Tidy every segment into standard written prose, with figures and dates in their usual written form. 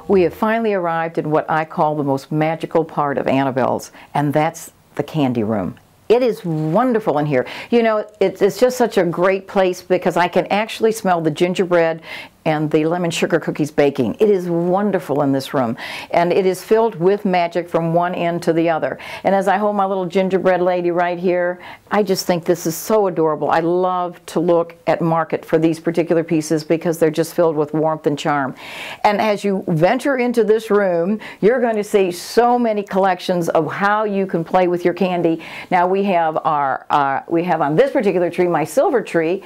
We have finally arrived in what I call the most magical part of Annabelle's, and that's the candy room. It is wonderful in here. You know, it's just such a great place because I can actually smell the gingerbread and the lemon sugar cookies baking. It is wonderful in this room, and it is filled with magic from one end to the other. And as I hold my little gingerbread lady right here, I just think this is so adorable. I love to look at market for these particular pieces because they're just filled with warmth and charm. And as you venture into this room, you're going to see so many collections of how you can play with your candy. Now we have on this particular tree, my silver tree.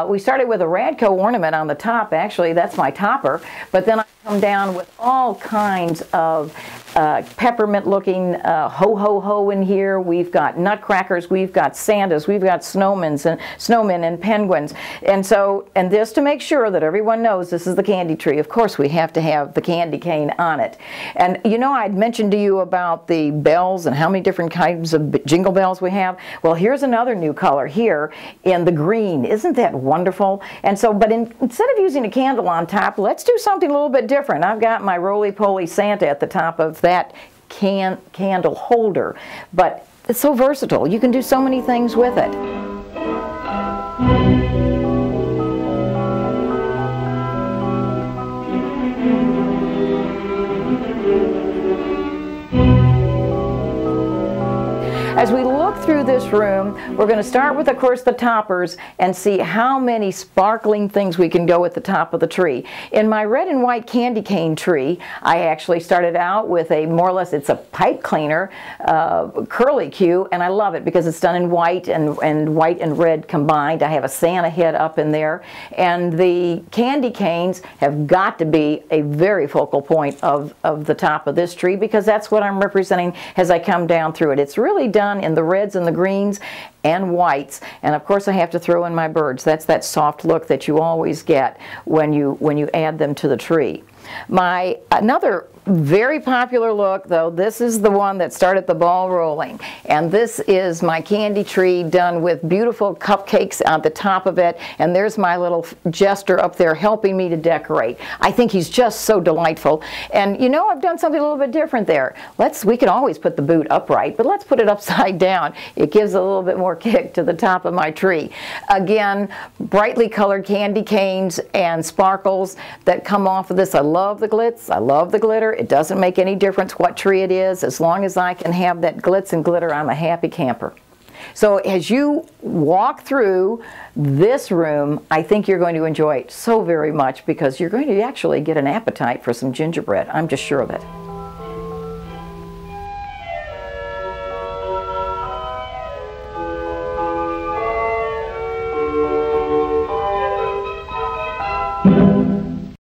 We started with a Radco ornament on the top. Actually, that's my topper, but then I come down with all kinds of peppermint looking ho ho ho in here. We've got nutcrackers, we've got Santas, we've got snowmen and penguins. And this to make sure that everyone knows this is the candy tree. Of course, we have to have the candy cane on it. And you know, I'd mentioned to you about the bells and how many different kinds of jingle bells we have. Well, here's another new color here in the green. Isn't that wonderful? And so, but instead of using a candle on top, let's do something a little bit different. I've got my roly-poly Santa at the top of that candle holder, but it's so versatile. You can do so many things with it. As we look through this room, we're going to start with, of course, the toppers and see how many sparkling things we can go at the top of the tree. In my red and white candy cane tree, I actually started out with a more or less, it's a pipe cleaner, curly Q, and I love it because it's done in white and white and red combined. I have a Santa head up in there, and the candy canes have got to be a very focal point of the top of this tree because that's what I'm representing as I come down through it. It's really done in the reds and the greens and whites, and of course I have to throw in my birds. That's that soft look that you always get when you add them to the tree. Another very popular look, though, this is the one that started the ball rolling, and this is my candy tree done with beautiful cupcakes on the top of it, and there's my little jester up there helping me to decorate. I think he's just so delightful. And you know, I've done something a little bit different there. We can always put the boot upright, but let's put it upside down. It gives a little bit more kick to the top of my tree. Again, brightly colored candy canes and sparkles that come off of this. I love the glitz, I love the glitter. It doesn't make any difference what tree it is. As long as I can have that glitz and glitter, I'm a happy camper. So as you walk through this room, I think you're going to enjoy it so very much because you're going to actually get an appetite for some gingerbread. I'm just sure of it.